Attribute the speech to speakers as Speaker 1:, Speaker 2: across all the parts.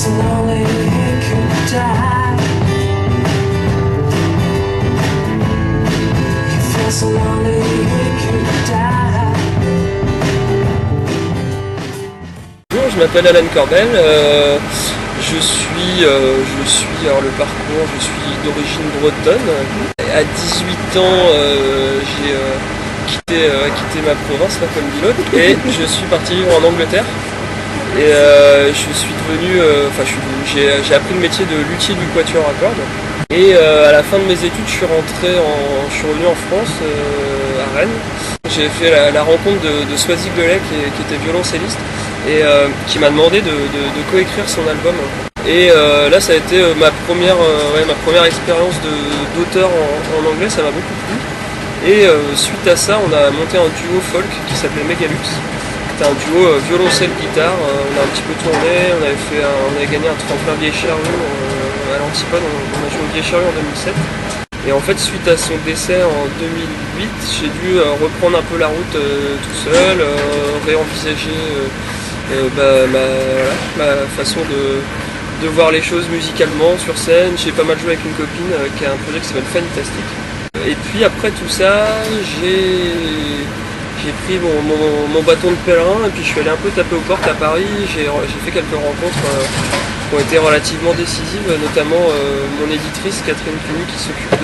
Speaker 1: so lonely he could die. He feels so lonely he could die.
Speaker 2: Bonjour, je m'appelle Alan Corbel. Je suis alors le parcours, je suis d'origine bretonne. À 18 ans, j'ai quitté ma province, là, comme dit l'autre, et je suis parti vivre en Angleterre. Et j'ai appris le métier de luthier du quatuor à cordes. Et à la fin de mes études, je suis revenu en France, à Rennes. J'ai fait la rencontre de Swazik Delay, qui était violoncelliste, et qui m'a demandé de coécrire son album. Et là, ça a été ma première expérience d'auteur en anglais, ça m'a beaucoup plu. Et suite à ça, on a monté un duo folk qui s'appelait Megalux. C'était un duo violoncelle-guitare. On a un petit peu tourné, on avait gagné un tremplin Vieille Charrue à l'Antipode, on a joué au Vieille Charrue en 2007. Et en fait, suite à son décès en 2008, j'ai dû reprendre un peu la route tout seul, réenvisager ma façon de voir les choses musicalement sur scène. J'ai pas mal joué avec une copine qui a un projet qui s'appelle Fantastic. Et puis après tout ça, j'ai pris mon bâton de pèlerin et puis je suis allé un peu taper aux portes à Paris. J'ai fait quelques rencontres qui ont été relativement décisives, notamment mon éditrice Catherine Cuny qui s'occupe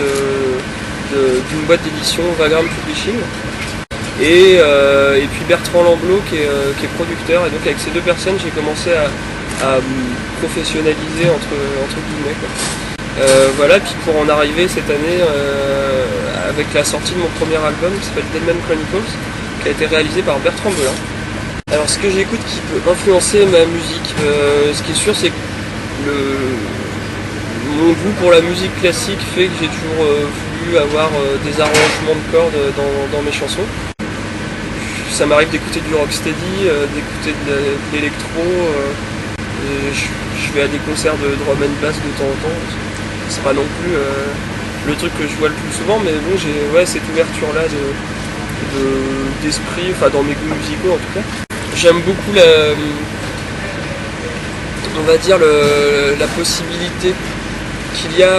Speaker 2: d'une boîte d'édition Vagram Publishing. Et puis Bertrand Lamblot qui est producteur. Et donc avec ces deux personnes, j'ai commencé à professionnaliser entre guillemets, quoi. Voilà, puis pour en arriver cette année avec la sortie de mon premier album qui s'appelle Deadman Chronicles, qui a été réalisé par Bertrand Belin. Alors ce que j'écoute qui peut influencer ma musique, ce qui est sûr c'est que mon goût pour la musique classique fait que j'ai toujours voulu avoir des arrangements de cordes dans mes chansons. Ça m'arrive d'écouter du rocksteady, d'écouter de l'électro. Je vais à des concerts de drum and bass de temps en temps. C'est pas non plus le truc que je vois le plus souvent, mais bon, j'ai cette ouverture-là d'esprit, enfin dans mes goûts musicaux en tout cas. J'aime beaucoup la possibilité qu'il y a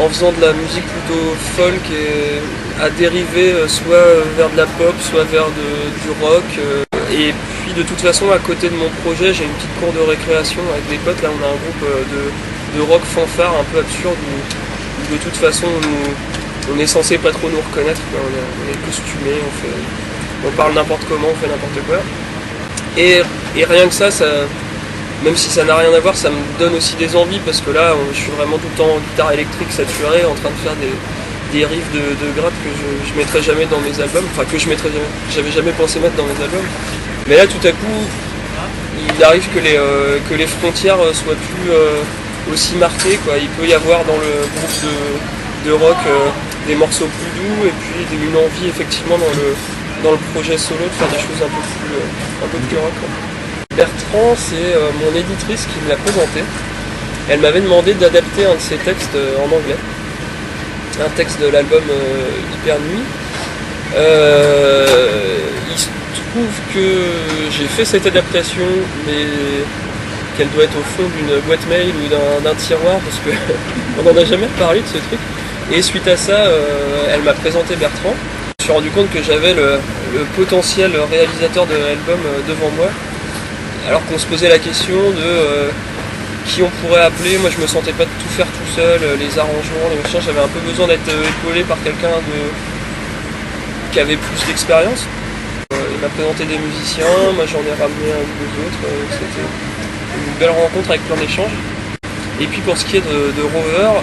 Speaker 2: en faisant de la musique plutôt folk et à dériver soit vers de la pop, soit vers du rock. Et puis de toute façon, à côté de mon projet, j'ai une petite cour de récréation avec des potes. Là, on a un groupe de rock fanfare un peu absurde où de toute façon on est censé pas trop nous reconnaître, quoi. On est costumés, on parle n'importe comment, on fait n'importe quoi. Et rien que ça, même si ça n'a rien à voir, ça me donne aussi des envies parce que là, je suis vraiment tout le temps en guitare électrique saturée, en train de faire des riffs de gratte que je mettrais jamais dans mes albums, enfin que j'avais jamais pensé mettre dans mes albums. Mais là, tout à coup, il arrive que les frontières soient plus aussi marquées, quoi. Il peut y avoir dans le groupe de rock des morceaux plus doux et puis une envie effectivement dans le projet solo de faire des choses un peu plus rock, quoi. Bertrand, c'est mon éditrice qui me l'a présenté. Elle m'avait demandé d'adapter un de ses textes en anglais. Un texte de l'album Hyper Nuit. Il se trouve que j'ai fait cette adaptation, mais qu'elle doit être au fond d'une boîte mail ou d'un tiroir, parce qu'on n'en a jamais reparlé de ce truc. Et suite à ça, elle m'a présenté Bertrand. Je me suis rendu compte que j'avais le potentiel réalisateur de l'album devant moi, alors qu'on se posait la question de qui on pourrait appeler. Moi je me sentais pas de tout faire tout seul, les arrangements, les machins, j'avais un peu besoin d'être épaulé par quelqu'un qui avait plus d'expérience. Il m'a présenté des musiciens, moi j'en ai ramené un ou deux autres, c'était une belle rencontre avec plein d'échanges. Et puis pour ce qui est de Rover,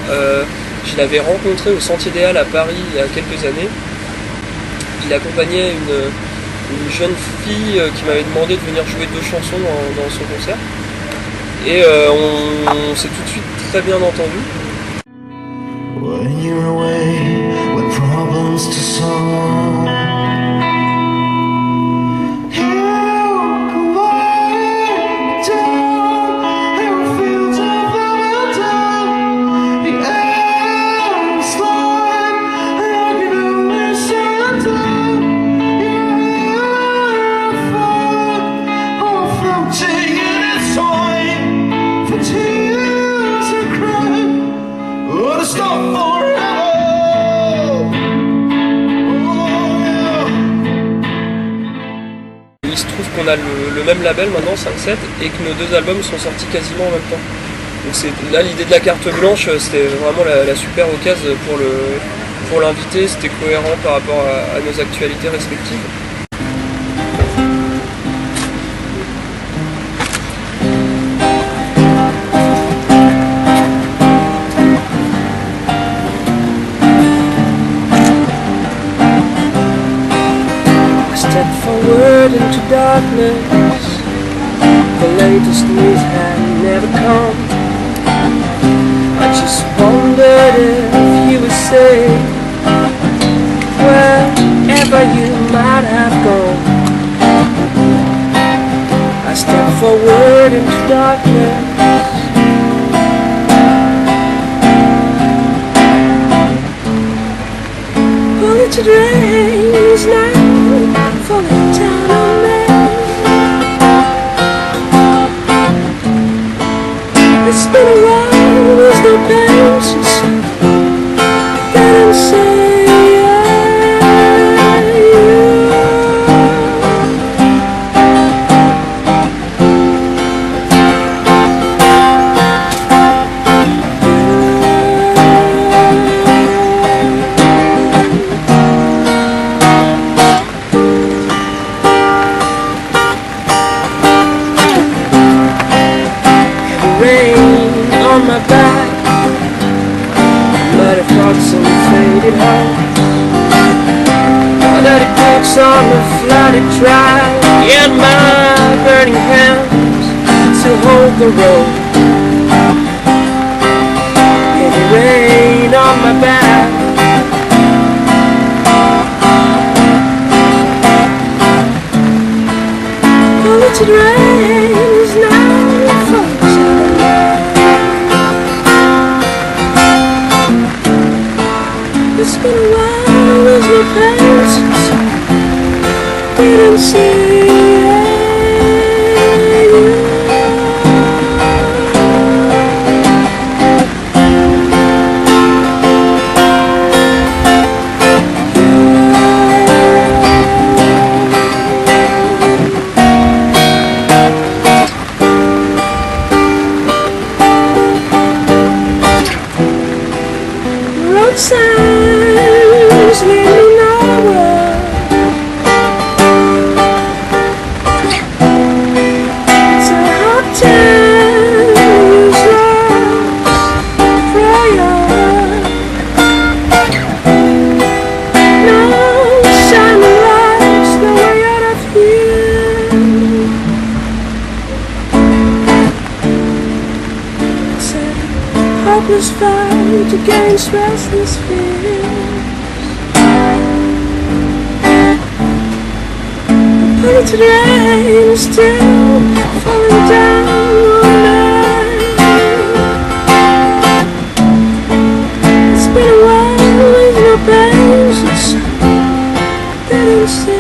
Speaker 2: je l'avais rencontré au Sentier des Halles à Paris il y a quelques années. Il accompagnait une jeune fille qui m'avait demandé de venir jouer 2 chansons dans son concert. Et on s'est tout de suite très bien entendu.
Speaker 1: Take it, it's time.
Speaker 2: a le même label maintenant, 5-7, et que nos deux albums sont sortis quasiment en même temps. Donc là, l'idée de la carte blanche, c'était vraiment la super occasion pour l'inviter, c'était cohérent par rapport à nos actualités respectives.
Speaker 1: Forward into darkness, the latest news had never come. I just wondered if you would say wherever you might have gone. I stepped forward into darkness, bulleted rain is now falling down on me. It's been a while, there's no patience. Didn't say on my back, might have caught some faded heart. My dirty boots on the flooded drive, and my burning hands to hold the road. Heavy rain on my back, bulleted rain is now falling. It's been a while, there's no patience. Didn't see signs lead me nowhere. It's a hard time to use love's prayer. No shining lights the way out of here. It's a hopeless fight against restless fears. Bulleted rain is still falling down on me. It's been a while with no patience. Didn't see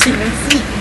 Speaker 3: Merci.